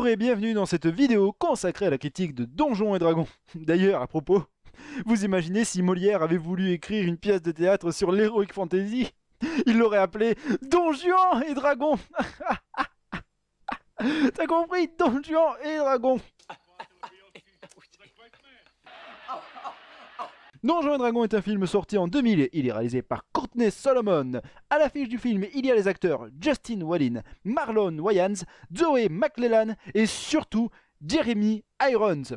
et bienvenue dans cette vidéo consacrée à la critique de Donjons et Dragons. D'ailleurs, à propos, vous imaginez si Molière avait voulu écrire une pièce de théâtre sur l'Heroic Fantasy? Il l'aurait appelé Donjons et Dragons. T'as compris? Donjons et Dragons. Donjons et Dragons est un film sorti en 2000, il est réalisé par Courtney Solomon. À l'affiche du film, il y a les acteurs Justin Whalin, Marlon Wayans, Zoe McClellan et surtout Jeremy Irons.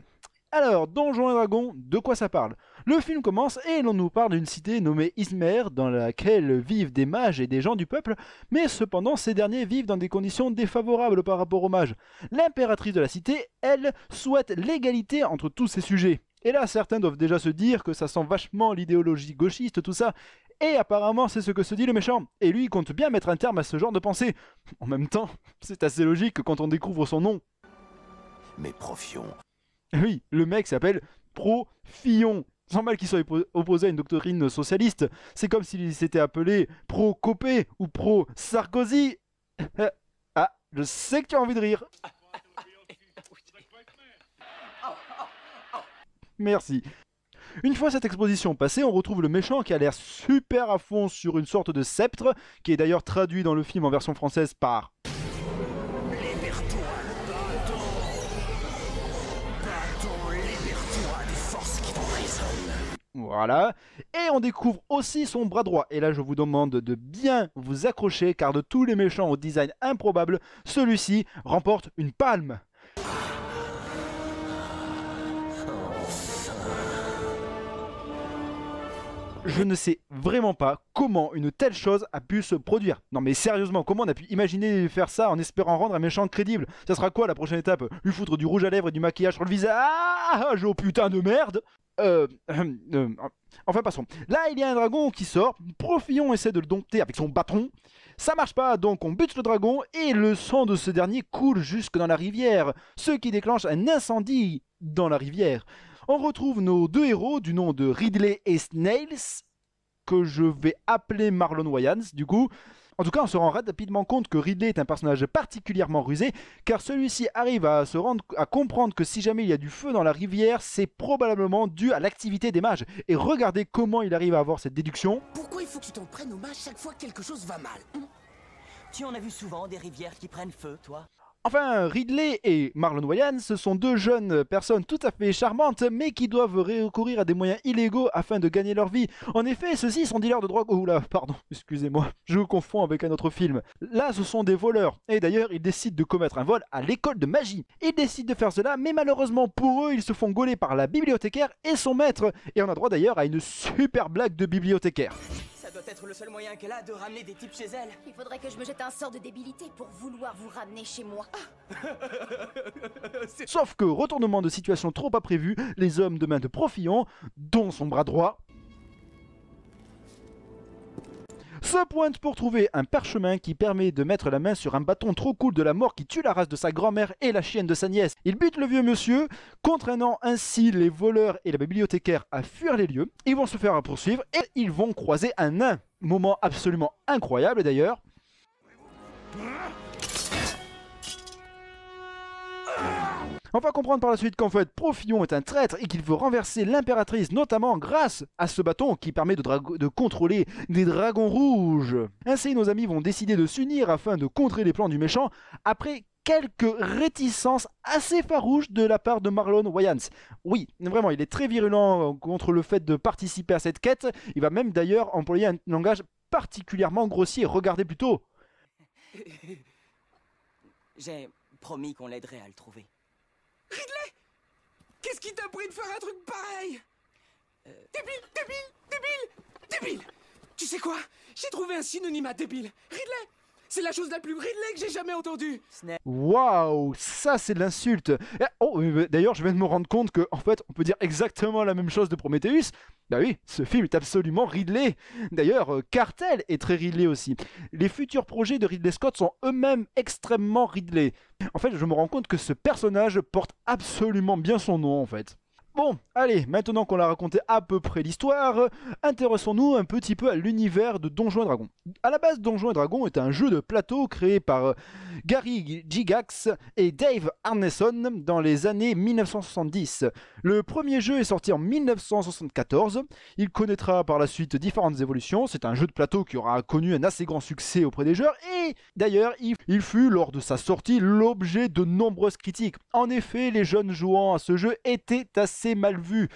Alors, Donjons et Dragons, de quoi ça parle? Le film commence et l'on nous parle d'une cité nommée Izmir dans laquelle vivent des mages et des gens du peuple, mais cependant ces derniers vivent dans des conditions défavorables par rapport aux mages. L'impératrice de la cité, elle, souhaite l'égalité entre tous ces sujets. Et là, certains doivent déjà se dire que ça sent vachement l'idéologie gauchiste, tout ça. Et apparemment, c'est ce que se dit le méchant. Et lui, il compte bien mettre un terme à ce genre de pensée. En même temps, c'est assez logique quand on découvre son nom. Mais Profion. Oui, le mec s'appelle Profion. Sans mal qu'il soit opposé à une doctrine socialiste. C'est comme s'il s'était appelé Pro-Copé ou Pro-Sarkozy. Ah, je sais que tu as envie de rire. Merci. Une fois cette exposition passée, on retrouve le méchant qui a l'air super à fond sur une sorte de sceptre, qui est d'ailleurs traduit dans le film en version française par Libère-toi, bâton, libère-toi des forces qui t'emprisonnent. voilà. Et on découvre aussi son bras droit. Et là, je vous demande de bien vous accrocher, car de tous les méchants au design improbable, celui-ci remporte une palme. Je ne sais vraiment pas comment une telle chose a pu se produire. Non mais sérieusement, comment on a pu imaginer faire ça en espérant rendre un méchant crédible? Ça sera quoi la prochaine étape? Lui foutre du rouge à lèvres et du maquillage sur le visage? Ah, oh putain de merde. Enfin passons. Là il y a un dragon qui sort, Profion essaie de le dompter avec son bâton. Ça marche pas, donc on bute le dragon et le sang de ce dernier coule jusque dans la rivière, ce qui déclenche un incendie dans la rivière. On retrouve nos deux héros du nom de Ridley et Snails, que je vais appeler Marlon Wayans du coup. En tout cas, on se rend rapidement compte que Ridley est un personnage particulièrement rusé, car celui-ci arrive à comprendre que si jamais il y a du feu dans la rivière, c'est probablement dû à l'activité des mages. Et regardez comment il arrive à avoir cette déduction. Pourquoi il faut que tu t'en prennes aux mages chaque fois que quelque chose va mal? Tu en as vu souvent des rivières qui prennent feu, toi? Enfin, Ridley et Marlon Wayans sont deux jeunes personnes tout à fait charmantes, mais qui doivent recourir à des moyens illégaux afin de gagner leur vie. En effet, ceux-ci sont dealers de drogue. Oh là, pardon, excusez-moi, je vous confonds avec un autre film. Là, ce sont des voleurs. Et d'ailleurs, ils décident de commettre un vol à l'école de magie. Ils décident de faire cela, mais malheureusement pour eux, ils se font gauler par la bibliothécaire et son maître. Et on a droit d'ailleurs à une super blague de bibliothécaire. Ça doit être le seul moyen qu'elle a de ramener des types chez elle. Il faudrait que je me jette un sort de débilité pour vouloir vous ramener chez moi. Sauf que, retournement de situation trop imprévu, les hommes de main de Profion, dont son bras droit, se pointent pour trouver un parchemin qui permet de mettre la main sur un bâton trop cool de la mort qui tue la race de sa grand-mère et la chienne de sa nièce. Ils butent le vieux monsieur, contraignant ainsi les voleurs et la bibliothécaire à fuir les lieux. Ils vont se faire poursuivre et ils vont croiser un nain. Moment absolument incroyable d'ailleurs. On va comprendre par la suite qu'en fait Profion est un traître et qu'il veut renverser l'impératrice, notamment grâce à ce bâton qui permet de contrôler des dragons rouges. Ainsi nos amis vont décider de s'unir afin de contrer les plans du méchant après quelques réticences assez farouches de la part de Marlon Wayans. Oui, vraiment, il est très virulent contre le fait de participer à cette quête. Il va même d'ailleurs employer un langage particulièrement grossier. Regardez plutôt. J'ai promis qu'on l'aiderait à le trouver. Ridley! Qu'est-ce qui t'a pris de faire un truc pareil? Débile! Tu sais quoi? J'ai trouvé un synonyme à débile. Ridley! C'est la chose la plus Ridley que j'ai jamais entendue. Waouh, ça c'est de l'insulte. Oh, d'ailleurs, je viens de me rendre compte que, en fait, on peut dire exactement la même chose de Prometheus. Bah oui, ce film est absolument Ridley. D'ailleurs, Cartel est très Ridley aussi. Les futurs projets de Ridley Scott sont eux-mêmes extrêmement Ridley. En fait, je me rends compte que ce personnage porte absolument bien son nom, en fait. Bon, allez, maintenant qu'on a raconté à peu près l'histoire, intéressons-nous un petit peu à l'univers de Donjons et Dragons. À la base, Donjons et Dragons est un jeu de plateau créé par Gary Gygax et Dave Arneson dans les années 1970. Le premier jeu est sorti en 1974, il connaîtra par la suite différentes évolutions, c'est un jeu de plateau qui aura connu un assez grand succès auprès des joueurs et d'ailleurs il fut lors de sa sortie l'objet de nombreuses critiques. En effet, les jeunes jouant à ce jeu étaient assez mal vus.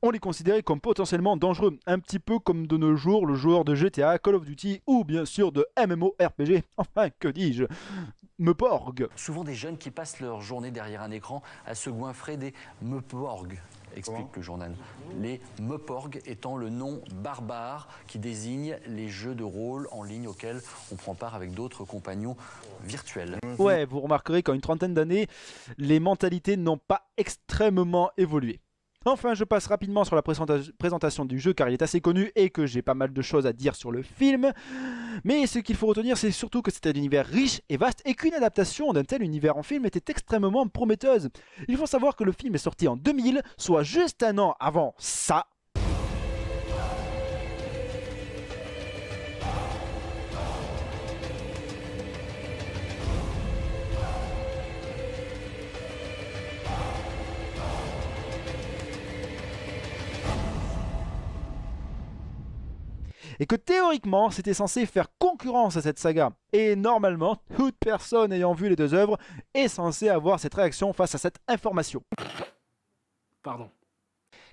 On les considérait comme potentiellement dangereux, un petit peu comme de nos jours le joueur de GTA, Call of Duty ou bien sûr de MMORPG. Enfin, que dis-je, Meuporg. Souvent des jeunes qui passent leur journée derrière un écran à se goinfrer des Meuporg, explique le journal. Les Meuporg étant le nom barbare qui désigne les jeux de rôle en ligne auxquels on prend part avec d'autres compagnons virtuels. Ouais, vous remarquerez qu'en une trentaine d'années, les mentalités n'ont pas extrêmement évolué. Enfin, je passe rapidement sur la présentation du jeu car il est assez connu et que j'ai pas mal de choses à dire sur le film. Mais ce qu'il faut retenir, c'est surtout que c'était un univers riche et vaste et qu'une adaptation d'un tel univers en film était extrêmement prometteuse. Il faut savoir que le film est sorti en 2000, soit juste un an avant ça. Et que théoriquement c'était censé faire concurrence à cette saga. Et normalement, toute personne ayant vu les deux œuvres est censée avoir cette réaction face à cette information. Pardon.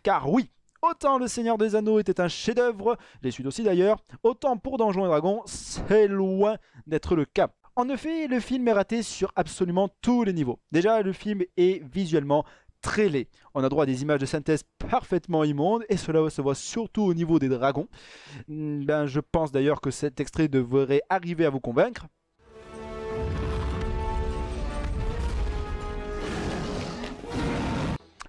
Car oui, autant Le Seigneur des Anneaux était un chef-d'œuvre, les suites aussi d'ailleurs, autant pour Donjons et Dragons, c'est loin d'être le cas. En effet, le film est raté sur absolument tous les niveaux. Déjà, le film est visuellement très laid. On a droit à des images de synthèse parfaitement immondes et cela se voit surtout au niveau des dragons. Je pense d'ailleurs que cet extrait devrait arriver à vous convaincre.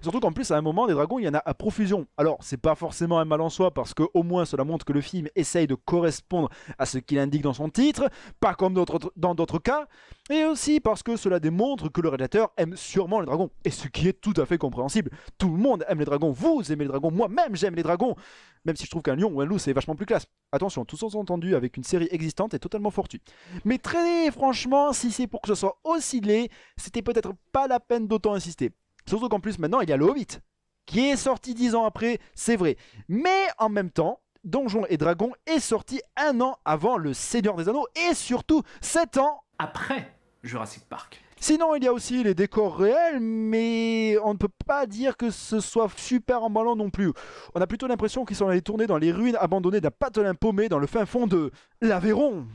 Surtout qu'en plus à un moment des dragons il y en a à profusion. Alors c'est pas forcément un mal en soi parce que au moins cela montre que le film essaye de correspondre à ce qu'il indique dans son titre, pas comme dans d'autres cas, et aussi parce que cela démontre que le réalisateur aime sûrement les dragons, et ce qui est tout à fait compréhensible. Tout le monde aime les dragons, vous aimez les dragons, moi-même j'aime les dragons, même si je trouve qu'un lion ou un loup c'est vachement plus classe. Attention, tout sous-entendu avec une série existante est totalement fortuit. Mais très franchement, si c'est pour que ce soit aussi laid, c'était peut-être pas la peine d'autant insister. Surtout qu'en plus maintenant il y a le Hobbit qui est sorti 10 ans après, c'est vrai. Mais en même temps, Donjons et Dragons est sorti un an avant le Seigneur des Anneaux et surtout 7 ans Après Jurassic Park. Sinon il y a aussi les décors réels, mais on ne peut pas dire que ce soit super emballant non plus. On a plutôt l'impression qu'ils sont allés tourner dans les ruines abandonnées d'un patelin paumé dans le fin fond de l'Aveyron.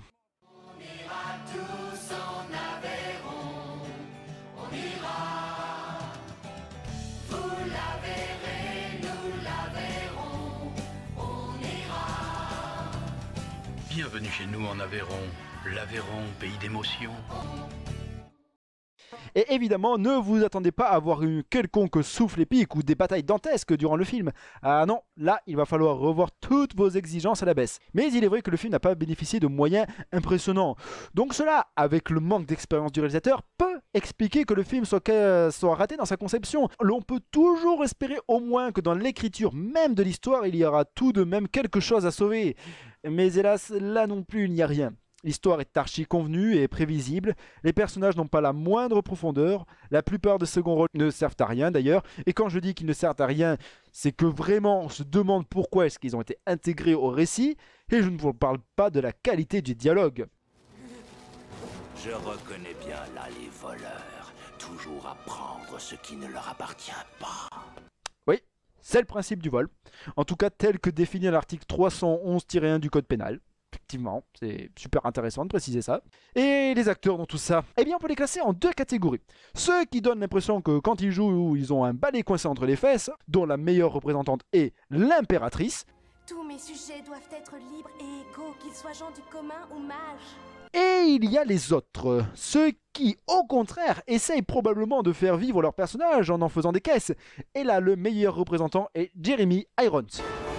Bienvenue chez nous en Aveyron, l'Aveyron, pays d'émotion. Et évidemment, ne vous attendez pas à avoir une quelconque souffle épique ou des batailles dantesques durant le film. Ah non, là, il va falloir revoir toutes vos exigences à la baisse. Mais il est vrai que le film n'a pas bénéficié de moyens impressionnants. Donc cela, avec le manque d'expérience du réalisateur, peut expliquer que le film soit raté dans sa conception. L'on peut toujours espérer au moins que dans l'écriture même de l'histoire, il y aura tout de même quelque chose à sauver. Mais hélas, là non plus, il n'y a rien. L'histoire est archi convenue et prévisible, les personnages n'ont pas la moindre profondeur, la plupart des seconds rôles ne servent à rien d'ailleurs, et quand je dis qu'ils ne servent à rien, c'est que vraiment on se demande pourquoi est-ce qu'ils ont été intégrés au récit, et je ne vous parle pas de la qualité du dialogue. Je reconnais bien là les voleurs, toujours à prendre ce qui ne leur appartient pas. Oui, c'est le principe du vol, en tout cas tel que défini à l'article 311-1 du code pénal. Effectivement, c'est super intéressant de préciser ça. Et les acteurs dans tout ça, eh bien on peut les classer en deux catégories. Ceux qui donnent l'impression que quand ils jouent, ils ont un balai coincé entre les fesses, dont la meilleure représentante est l'impératrice. Tous mes sujets doivent être libres et égaux, qu'ils soient gens du commun ou mages. Et il y a les autres, ceux qui, au contraire, essayent probablement de faire vivre leur personnage en faisant des caisses. Et là, le meilleur représentant est Jeremy Irons.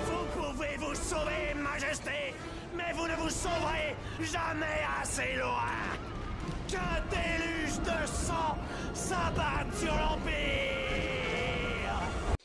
Vous pouvez vous sauver, Majesté, mais vous ne vous sauverez jamais assez loin. Qu'un déluge de sang s'abatte sur l'Empire.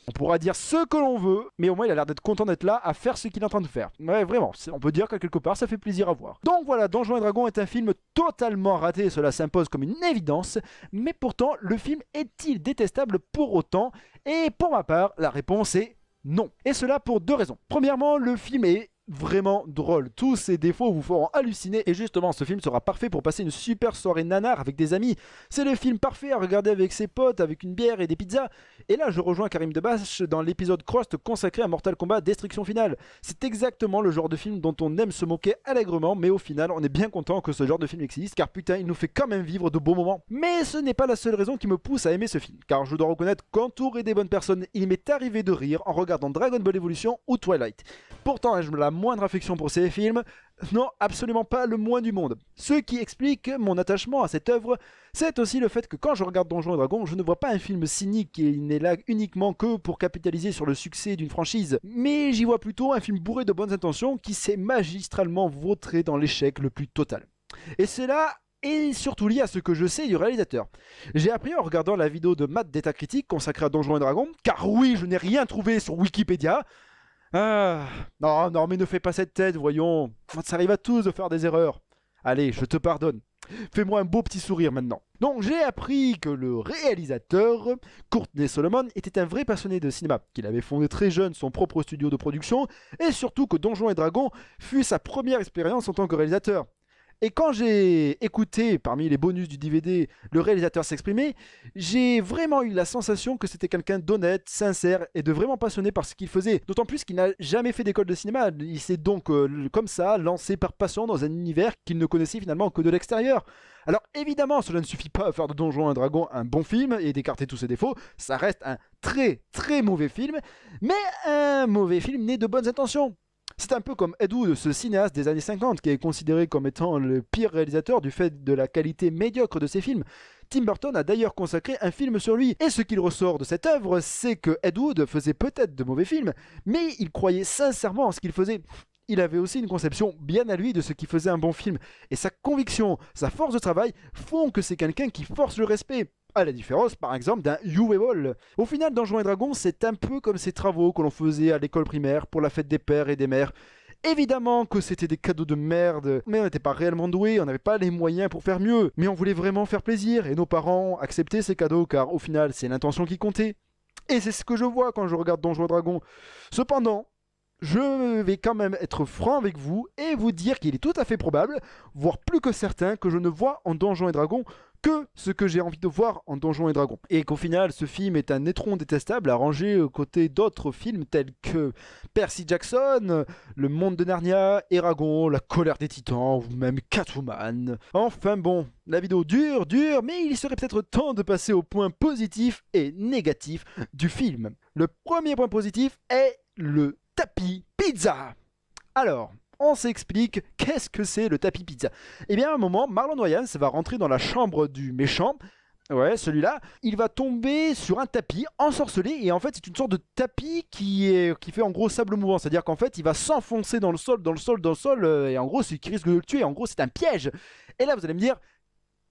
On pourra dire ce que l'on veut, mais au moins il a l'air d'être content d'être là à faire ce qu'il est en train de faire. Ouais, vraiment, on peut dire que quelque part ça fait plaisir à voir. Donc voilà, Donjons et Dragons est un film totalement raté, cela s'impose comme une évidence, mais pourtant le film est-il détestable pour autant? Et pour ma part, la réponse est non. Et cela pour deux raisons. Premièrement, le film est vraiment drôle. Tous ses défauts vous feront halluciner et justement ce film sera parfait pour passer une super soirée nanar avec des amis. C'est le film parfait à regarder avec ses potes, avec une bière et des pizzas. Et là je rejoins Karim Debache dans l'épisode Crust consacré à Mortal Kombat Destruction Finale. C'est exactement le genre de film dont on aime se moquer allègrement, mais au final on est bien content que ce genre de film existe car putain il nous fait quand même vivre de beaux moments. Mais ce n'est pas la seule raison qui me pousse à aimer ce film, car je dois reconnaître qu'entouré des bonnes personnes, il m'est arrivé de rire en regardant Dragon Ball Evolution ou Twilight. Pourtant ai-je la moindre affection pour ces films? Non, absolument pas le moins du monde. Ce qui explique mon attachement à cette œuvre, c'est aussi le fait que quand je regarde Donjons et Dragons, je ne vois pas un film cynique qui n'est là uniquement que pour capitaliser sur le succès d'une franchise, mais j'y vois plutôt un film bourré de bonnes intentions qui s'est magistralement vautré dans l'échec le plus total. Et cela est surtout lié à ce que je sais du réalisateur. J'ai appris en regardant la vidéo de Matt d'État Critique consacrée à Donjons et Dragons, car oui, je n'ai rien trouvé sur Wikipédia. Ah, non, mais ne fais pas cette tête, voyons. Ça arrive à tous de faire des erreurs. Allez, je te pardonne. Fais-moi un beau petit sourire maintenant. Donc j'ai appris que le réalisateur, Courtney Solomon, était un vrai passionné de cinéma, qu'il avait fondé très jeune son propre studio de production, et surtout que Donjons et Dragons fut sa première expérience en tant que réalisateur. Et quand j'ai écouté, parmi les bonus du DVD, le réalisateur s'exprimer, j'ai vraiment eu la sensation que c'était quelqu'un d'honnête, sincère et de vraiment passionné par ce qu'il faisait. D'autant plus qu'il n'a jamais fait d'école de cinéma. Il s'est donc, comme ça, lancé par passion dans un univers qu'il ne connaissait finalement que de l'extérieur. Alors évidemment, cela ne suffit pas à faire de Donjons et Dragons un bon film et d'écarter tous ses défauts. Ça reste un très très mauvais film, mais un mauvais film né de bonnes intentions. C'est un peu comme Ed Wood, ce cinéaste des années 50 qui est considéré comme étant le pire réalisateur du fait de la qualité médiocre de ses films. Tim Burton a d'ailleurs consacré un film sur lui. Et ce qu'il ressort de cette œuvre, c'est que Ed Wood faisait peut-être de mauvais films, mais il croyait sincèrement en ce qu'il faisait. Il avait aussi une conception bien à lui de ce qui faisait un bon film. Et sa conviction, sa force de travail font que c'est quelqu'un qui force le respect. À la différence, par exemple, d'un Uwe Boll. Au final, Donjons et Dragons, c'est un peu comme ces travaux que l'on faisait à l'école primaire pour la fête des pères et des mères. Évidemment que c'était des cadeaux de merde, mais on n'était pas réellement doués, on n'avait pas les moyens pour faire mieux. Mais on voulait vraiment faire plaisir, et nos parents acceptaient ces cadeaux, car au final, c'est l'intention qui comptait. Et c'est ce que je vois quand je regarde Donjons et Dragons. Cependant, je vais quand même être franc avec vous et vous dire qu'il est tout à fait probable, voire plus que certain, que je ne vois en Donjons et Dragons que ce que j'ai envie de voir en Donjons et Dragons. Et qu'au final, ce film est un étron détestable à ranger aux côtés d'autres films tels que Percy Jackson, Le Monde de Narnia, Eragon, La Colère des Titans ou même Catwoman. Enfin bon, la vidéo dure, mais il serait peut-être temps de passer aux points positifs et négatifs du film. Le premier point positif est le tapis pizza. Alors, on s'explique, qu'est-ce que c'est le tapis pizza? Eh bien à un moment, Marlon Wayans va rentrer dans la chambre du méchant. Ouais, celui-là, il va tomber sur un tapis ensorcelé et en fait c'est une sorte de tapis qui fait en gros sable mouvant, c'est-à-dire qu'en fait il va s'enfoncer dans le sol et en gros c'est qui risque de le tuer, en gros c'est un piège. Et là vous allez me dire,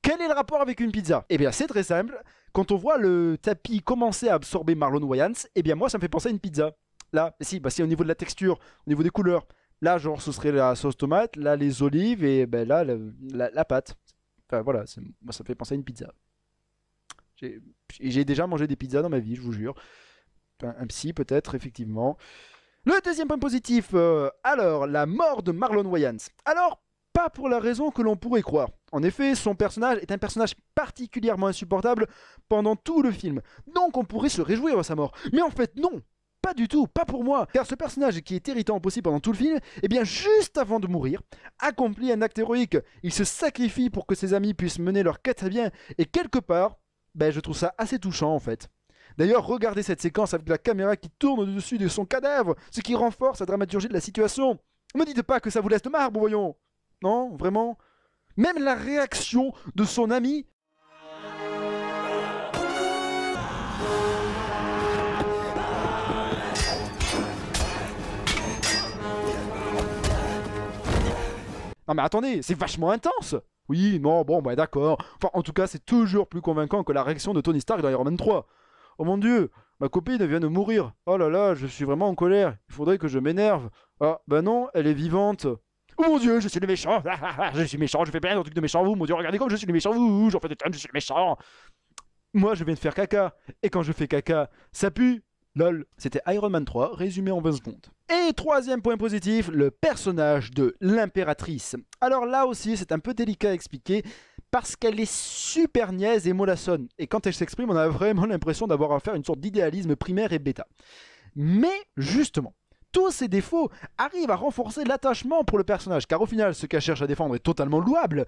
quel est le rapport avec une pizza? Eh bien c'est très simple, quand on voit le tapis commencer à absorber Marlon Wayans, eh bien moi ça me fait penser à une pizza. Là, si au niveau de la texture, au niveau des couleurs. Là, genre, ce serait la sauce tomate, là, les olives, et ben là, la pâte. Enfin, voilà, moi, ça me fait penser à une pizza. J'ai déjà mangé des pizzas dans ma vie, je vous jure. Un psy, peut-être, effectivement. Le deuxième point positif, alors, la mort de Marlon Wayans. Alors, pas pour la raison que l'on pourrait croire. En effet, son personnage est un personnage particulièrement insupportable pendant tout le film. Donc, on pourrait se réjouir de sa mort. Mais en fait, non! Pas du tout, pas pour moi, car ce personnage qui est irritant possible pendant tout le film, eh bien juste avant de mourir, accomplit un acte héroïque. Il se sacrifie pour que ses amis puissent mener leur quête à bien, et quelque part, ben je trouve ça assez touchant en fait. D'ailleurs, regardez cette séquence avec la caméra qui tourne au-dessus de son cadavre, ce qui renforce la dramaturgie de la situation. Ne me dites pas que ça vous laisse de marbre, voyons. Non, vraiment. Même la réaction de son ami... Non mais attendez, c'est vachement intense. Oui, non, bon, bah d'accord. Enfin, en tout cas, c'est toujours plus convaincant que la réaction de Tony Stark dans Iron Man 3. Oh mon dieu. ma copine vient de mourir. Oh là là, je suis vraiment en colère. Il faudrait que je m'énerve. Ah, bah non, elle est vivante. Oh mon dieu, je suis le méchant. Je suis méchant, je fais plein de trucs de méchant. Vous, mon dieu, regardez comme je suis le méchant. Vous, j'en fais des tonnes, je suis le méchant. Moi, je viens de faire caca. Et quand je fais caca, ça pue. Lol. C'était Iron Man 3, résumé en 20 secondes. Et troisième point positif, le personnage de l'impératrice. Alors là aussi, c'est un peu délicat à expliquer parce qu'elle est super niaise et mollassonne. Et quand elle s'exprime, on a vraiment l'impression d'avoir affaire à une sorte d'idéalisme primaire et bêta. Mais justement, tous ces défauts arrivent à renforcer l'attachement pour le personnage, car au final, ce qu'elle cherche à défendre est totalement louable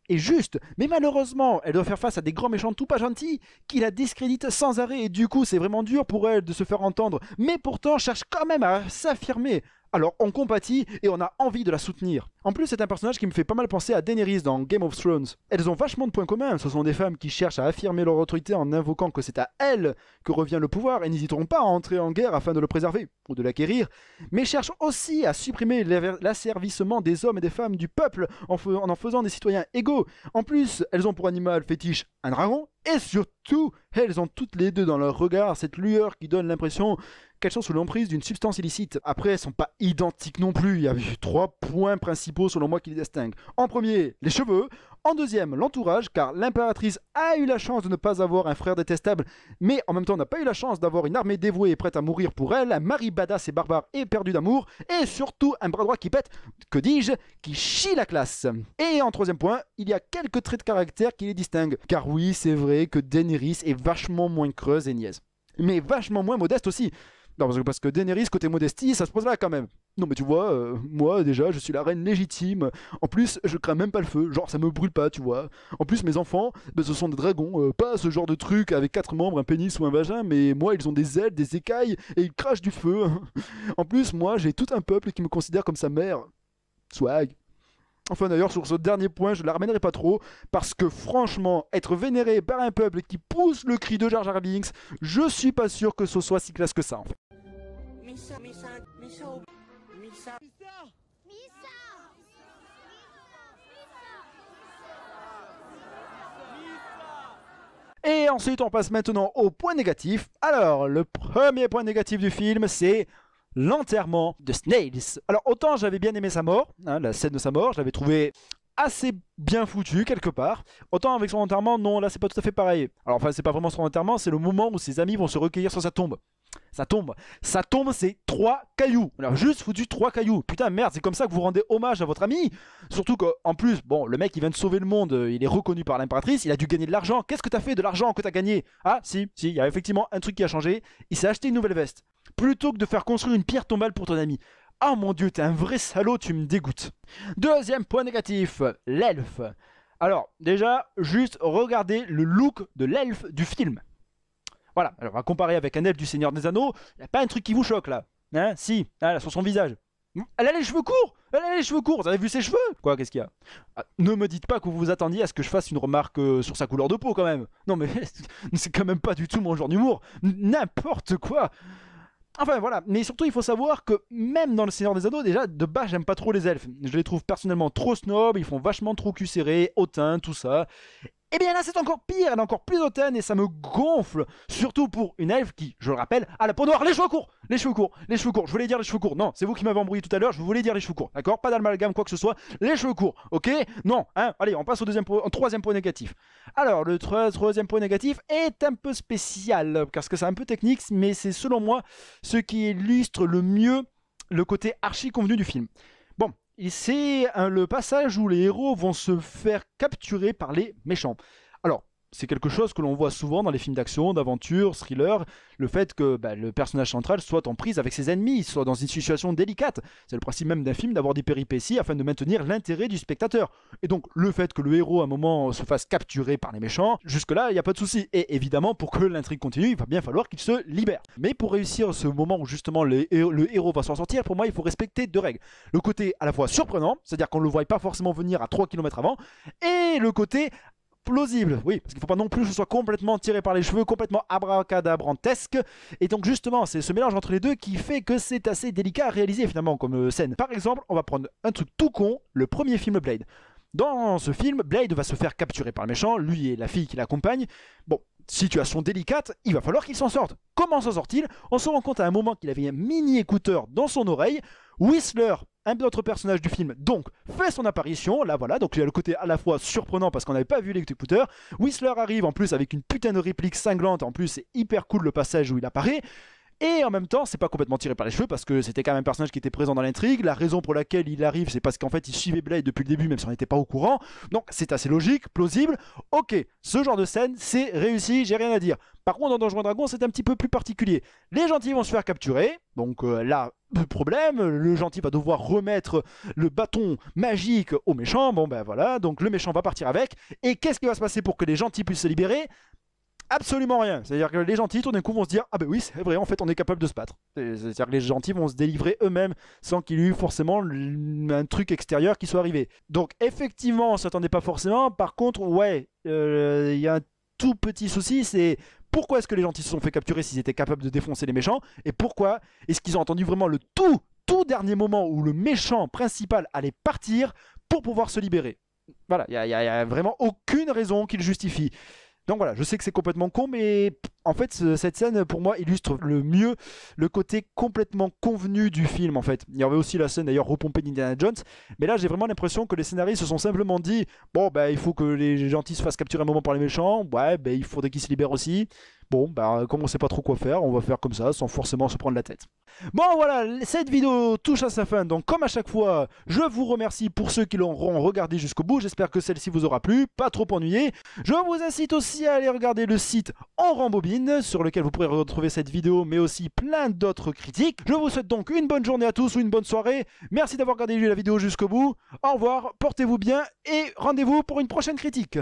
et juste, mais malheureusement, elle doit faire face à des grands méchants tout pas gentils qui la discréditent sans arrêt, et du coup, c'est vraiment dur pour elle de se faire entendre, mais pourtant cherche quand même à s'affirmer. Alors on compatit et on a envie de la soutenir. En plus, c'est un personnage qui me fait pas mal penser à Daenerys dans Game of Thrones. Elles ont vachement de points communs, ce sont des femmes qui cherchent à affirmer leur autorité en invoquant que c'est à elles que revient le pouvoir et n'hésiteront pas à entrer en guerre afin de le préserver ou de l'acquérir, mais cherchent aussi à supprimer l'asservissement des hommes et des femmes du peuple en faisant des citoyens égaux. En plus, elles ont pour animal fétiche un dragon et surtout, elles ont toutes les deux dans leur regard cette lueur qui donne l'impression qu'elles sont sous l'emprise d'une substance illicite. Après, elles sont pas identiques non plus. Il y a 3 points principaux selon moi qui les distinguent. En premier, les cheveux. En deuxième, l'entourage, car l'impératrice a eu la chance de ne pas avoir un frère détestable, mais en même temps n'a pas eu la chance d'avoir une armée dévouée et prête à mourir pour elle, un mari badass et barbare et perdu d'amour, et surtout un bras droit qui pète, que dis-je, qui chie la classe. Et en troisième point, il y a quelques traits de caractère qui les distinguent, car oui, c'est vrai que Daenerys est vachement moins creuse et niaise, mais vachement moins modeste aussi. Non, parce que Daenerys, côté modestie, ça se pose là quand même. Non, mais tu vois, moi déjà, je suis la reine légitime. En plus, je crains même pas le feu. Genre, ça me brûle pas, tu vois. En plus, mes enfants, ce sont des dragons. Pas ce genre de truc avec 4 membres, un pénis ou un vagin. Mais moi, ils ont des ailes, des écailles et ils crachent du feu. En plus, moi, j'ai tout un peuple qui me considère comme sa mère. Swag. Enfin d'ailleurs, sur ce dernier point, je ne la ramènerai pas trop, parce que franchement, être vénéré par un peuple qui pousse le cri de Jar Jar Binks, je suis pas sûr que ce soit si classe que ça en fait. Et ensuite, on passe maintenant au point négatif. Alors, le premier point négatif du film, c'est l'enterrement de Snails. Alors autant j'avais bien aimé sa mort, hein, la scène de sa mort, je l'avais trouvé assez bien foutu quelque part. Autant avec son enterrement, non, là c'est pas tout à fait pareil. Alors enfin c'est pas vraiment son enterrement, c'est le moment où ses amis vont se recueillir sur sa tombe. Sa tombe c'est 3 cailloux. Alors juste foutu 3 cailloux. Putain merde, c'est comme ça que vous rendez hommage à votre ami. Surtout qu'en plus, bon, le mec il vient de sauver le monde, il est reconnu par l'impératrice, il a dû gagner de l'argent. Qu'est-ce que t'as fait de l'argent que t'as gagné? Ah si, il y a effectivement un truc qui a changé. Il s'est acheté une nouvelle veste. Plutôt que de faire construire une pierre tombale pour ton ami. Oh mon dieu, t'es un vrai salaud, tu me dégoûtes. Deuxième point négatif, l'elfe. Alors, déjà, juste regardez le look de l'elfe du film. Voilà, alors on va comparer avec un elfe du Seigneur des Anneaux, il n'y a pas un truc qui vous choque là. Hein, si, là, sur son visage. Elle a les cheveux courts. Vous avez vu ses cheveux? Quoi, qu'est-ce qu'il y a? Ne me dites pas que vous vous attendiez à ce que je fasse une remarque sur sa couleur de peau quand même. Non mais, c'est quand même pas du tout mon genre d'humour. N'importe quoi. Enfin voilà, mais surtout il faut savoir que même dans le Seigneur des Anneaux, déjà de base j'aime pas trop les elfes. Je les trouve personnellement trop snobs, ils font vachement trop cul serré, hautain, tout ça. Et bien là c'est encore pire, elle est encore plus hautaine et ça me gonfle. Surtout pour une elfe qui, je le rappelle, a la peau noire, les cheveux courts. Je voulais dire les cheveux courts, non, c'est vous qui m'avez embrouillé tout à l'heure, je voulais dire les cheveux courts, d'accord? Pas d'amalgame, quoi que ce soit, les cheveux courts, ok? Non, hein, allez, on passe au troisième point négatif. Alors, le troisième point négatif est un peu spécial, parce que c'est un peu technique, mais c'est selon moi ce qui illustre le mieux le côté archi convenu du film. Bon, c'est le passage où les héros vont se faire capturer par les méchants. Alors, c'est quelque chose que l'on voit souvent dans les films d'action, d'aventure, thriller, le fait que le personnage central soit en prise avec ses ennemis, soit dans une situation délicate. C'est le principe même d'un film d'avoir des péripéties afin de maintenir l'intérêt du spectateur. Et donc le fait que le héros à un moment se fasse capturer par les méchants, jusque-là il n'y a pas de souci. Et évidemment pour que l'intrigue continue, il va bien falloir qu'il se libère. Mais pour réussir ce moment où justement le héros va s'en sortir, pour moi il faut respecter 2 règles. Le côté à la fois surprenant, c'est-à-dire qu'on ne le voit pas forcément venir à 3 km avant, et le côté plausible, oui, parce qu'il ne faut pas non plus que ce soit complètement tiré par les cheveux, complètement abracadabrantesque, et donc justement c'est ce mélange entre les deux qui fait que c'est assez délicat à réaliser finalement comme scène. Par exemple, on va prendre un truc tout con, le premier film Blade. Dans ce film, Blade va se faire capturer par le méchant, lui et la fille qui l'accompagne. Bon, situation délicate, il va falloir qu'il s'en sorte. Comment s'en sort-il? On se rend compte à un moment qu'il avait un mini écouteur dans son oreille. Whistler, un autre personnage du film, donc fait son apparition. Là voilà, donc il y a le côté à la fois surprenant parce qu'on n'avait pas vu l'écouteur. Whistler arrive en plus avec une putain de réplique cinglante. En plus, c'est hyper cool le passage où il apparaît. Et en même temps, c'est pas complètement tiré par les cheveux parce que c'était quand même un personnage qui était présent dans l'intrigue. La raison pour laquelle il arrive, c'est parce qu'en fait, il suivait Blade depuis le début, même si on n'était pas au courant. Donc, c'est assez logique, plausible. Ok, ce genre de scène, c'est réussi, j'ai rien à dire. Par contre, dans Donjons & Dragons, c'est un petit peu plus particulier. Les gentils vont se faire capturer. Donc là, le problème, le gentil va devoir remettre le bâton magique au méchant. Bon, ben voilà, donc le méchant va partir avec. Et qu'est-ce qui va se passer pour que les gentils puissent se libérer? Absolument rien. C'est-à-dire que les gentils, tout d'un coup, vont se dire « Ah ben oui, c'est vrai, en fait, on est capable de se battre. » C'est-à-dire que les gentils vont se délivrer eux-mêmes sans qu'il y ait eu forcément un truc extérieur qui soit arrivé. Donc, effectivement, on ne s'attendait pas forcément. Par contre, ouais, il y a un tout petit souci, c'est pourquoi est-ce que les gentils se sont fait capturer s'ils étaient capables de défoncer les méchants? Et pourquoi est-ce qu'ils ont attendu vraiment le tout dernier moment où le méchant principal allait partir pour pouvoir se libérer? Voilà, il n'y a vraiment aucune raison qui le justifie. Donc voilà, je sais que c'est complètement con, mais en fait, cette scène, pour moi, illustre le mieux le côté complètement convenu du film, en fait. Il y avait aussi la scène, d'ailleurs, repompée d'Indiana Jones, mais là, j'ai vraiment l'impression que les scénaristes se sont simplement dit « Bon, bah, il faut que les gentils se fassent capturer un moment par les méchants, ouais, bah, il faudrait qu'ils se libèrent aussi. Bon, bah, comme on sait pas trop quoi faire, on va faire comme ça, sans forcément se prendre la tête. » Bon, voilà, cette vidéo touche à sa fin, donc comme à chaque fois, je vous remercie pour ceux qui l'auront regardé jusqu'au bout. J'espère que celle-ci vous aura plu, pas trop ennuyé. Je vous incite aussi à aller regarder le site En Rembobine, sur lequel vous pourrez retrouver cette vidéo, mais aussi plein d'autres critiques. Je vous souhaite donc une bonne journée à tous ou une bonne soirée. Merci d'avoir regardé la vidéo jusqu'au bout. Au revoir, portez-vous bien et rendez-vous pour une prochaine critique.